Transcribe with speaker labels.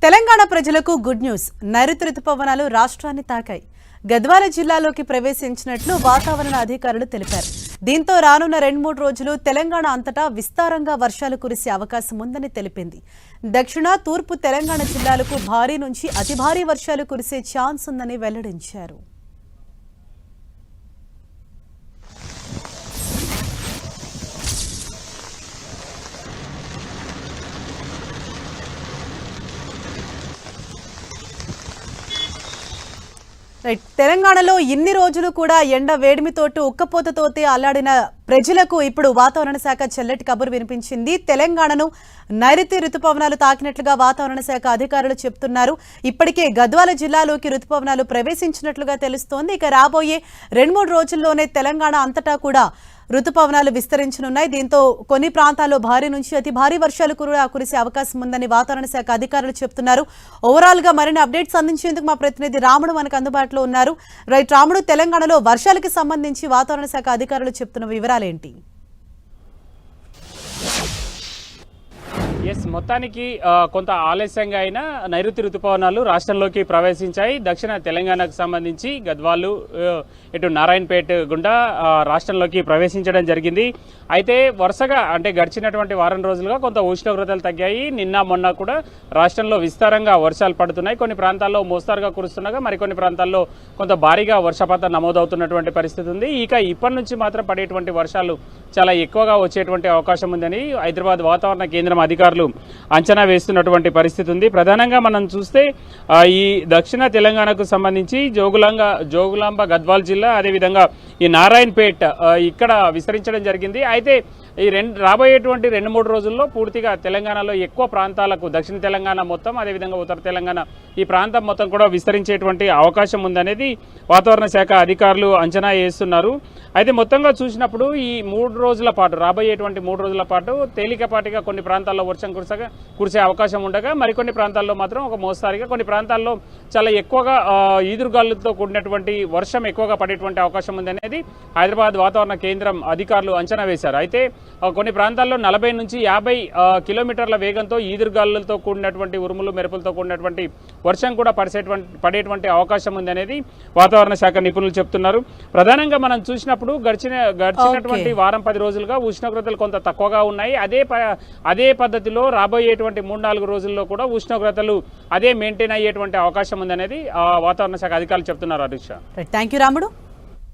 Speaker 1: తెలంగాణ ప్రజలకు good news. నైరుతి రుతుపవనాలు రాష్ట్రాన్ని తాకాయి. గద్వాల జిల్లాలోకి ప్రవేశించినట్లు వాతావరణ అధికారులు తెలిపారు. దీంతో రానున్న 2-3 రోజులు తెలంగాణ అంతటా విస్తారంగా వర్షాలు కురిసే అవకాశం ఉందని తెలిపింది. దక్షిణ, తూర్పు తెలంగాణ జిల్లాలకు భారీ నుంచి అతి భారీ వర్షాలు కురిసే ఛాన్స్ ఉందని వెల్లడించారు. తెలంగాణలో ఇన్ని రోజులు కూడా ఎండ వేడిమితోటి ఉక్కపోతతోటి అల్లాడిన ప్రజలకు ఇప్పుడు వాతావరణ శాఖ చల్లటి కబురు వినిపించింది. తెలంగాణను నైరుతి రుతుపవనాలు తాకినట్లుగా వాతావరణ శాఖ అధికారులు చెప్తున్నారు. ఇప్పటికే గద్వాల జిల్లాలోకి రుతుపవనాలు ప్రవేశించినట్లుగా తెలుస్తోంది. ఇక రాబోయే 2-3 రోజుల్లోనే తెలంగాణ అంతటా కూడా రుతుపవనాలు విస్తరించనున్నాయి. దీంతో కొన్ని ప్రాంతాల్లో భారీ నుంచి అతి భారీ వర్షాలు కురిసే అవకాశం ఉందని వాతావరణ శాఖ అధికారులు చెప్తున్నారు. ఓవరాల్ గా మరిన్ని అప్డేట్స్ అందించేందుకు మా ప్రతినిధి రాముడు మనకు అందుబాటులో ఉన్నారు. రైట్ రాముడు, తెలంగాణలో వర్షాలకు సంబంధించి వాతావరణ శాఖ అధికారులు చెప్తున్న వివరాలేంటి?
Speaker 2: మొత్తానికి కొంత ఆలస్యంగా అయినా నైరుతి రుతుపవనాలు రాష్ట్రంలోకి ప్రవేశించాయి. దక్షిణ తెలంగాణకు సంబంధించి గద్వాలు, ఇటు నారాయణపేట గుండా రాష్ట్రంలోకి ప్రవేశించడం జరిగింది. అయితే వరుసగా అంటే గడిచినటువంటి వారం రోజులుగా కొంత ఉష్ణోగ్రతలు తగ్గాయి. నిన్న మొన్న కూడా రాష్ట్రంలో విస్తారంగా వర్షాలు పడుతున్నాయి. కొన్ని ప్రాంతాల్లో మోస్తారుగా కురుస్తుండగా మరికొన్ని ప్రాంతాల్లో కొంత భారీగా వర్షపాతం నమోదవుతున్నటువంటి పరిస్థితి ఉంది. ఇప్పటి నుంచి మాత్రం పడేటువంటి వర్షాలు చాలా ఎక్కువగా వచ్చేటువంటి అవకాశం ఉందని హైదరాబాద్ వాతావరణ కేంద్రం అధికారులు అంచనా వేస్తున్నటువంటి పరిస్థితి ఉంది. ప్రధానంగా మనం చూస్తే ఈ దక్షిణ తెలంగాణకు సంబంధించి జోగులాంబ గద్వాల్ జిల్లా, అదేవిధంగా ఈ నారాయణపేట ఇక్కడ విస్తరించడం జరిగింది. అయితే ఈ రాబోయేటువంటి 2-3 రోజుల్లో పూర్తిగా తెలంగాణలో ఎక్కువ ప్రాంతాలకు, దక్షిణ తెలంగాణ మొత్తం, అదేవిధంగా ఉత్తర తెలంగాణ ఈ ప్రాంతం మొత్తం కూడా విస్తరించేటువంటి అవకాశం ఉందనేది వాతావరణ శాఖ అధికారులు అంచనా వేస్తున్నారు. అయితే మొత్తంగా చూసినప్పుడు ఈ 3 రోజుల పాటు, రాబోయేటువంటి 3 రోజుల పాటు తేలికపాటిగా కొన్ని ప్రాంతాల్లో వర్షం కురిసే అవకాశం ఉండగా మరికొన్ని ప్రాంతాల్లో మాత్రం ఒక మోస్తారిగా, కొన్ని ప్రాంతాల్లో చాలా ఎక్కువగా ఈదురుగాలులతో కూడినటువంటి వర్షం ఎక్కువగా పడేటువంటి అవకాశం ఉందనేది హైదరాబాద్ వాతావరణ కేంద్రం అధికారులు అంచనా వేశారు. అయితే కొన్ని ప్రాంతాల్లో 40 నుంచి 50 కిలోమీటర్ల వేగంతో ఈదురుగాలులతో కూడినటువంటి ఉరుములు మెరుపులతో కూడినటువంటి వర్షం కూడా పడేటువంటి అవకాశం ఉందనేది వాతావరణ శాఖ నిపుణులు చెప్తున్నారు. ప్రధానంగా మనం చూసినప్పుడు గడిచినటువంటి వారం 10 రోజులుగా ఉష్ణోగ్రతలు కొంత తక్కువగా ఉన్నాయి. అదే పద్ధతిలో రాబోయేటువంటి 3-4 రోజుల్లో కూడా ఉష్ణోగ్రతలు అదే మెయింటైన్ అయ్యేటువంటి అవకాశం ఉందనేది వాతావరణ శాఖ అధికారులు చెప్తున్నారు. హరీష్,
Speaker 1: థ్యాంక్ యూ రాముడు.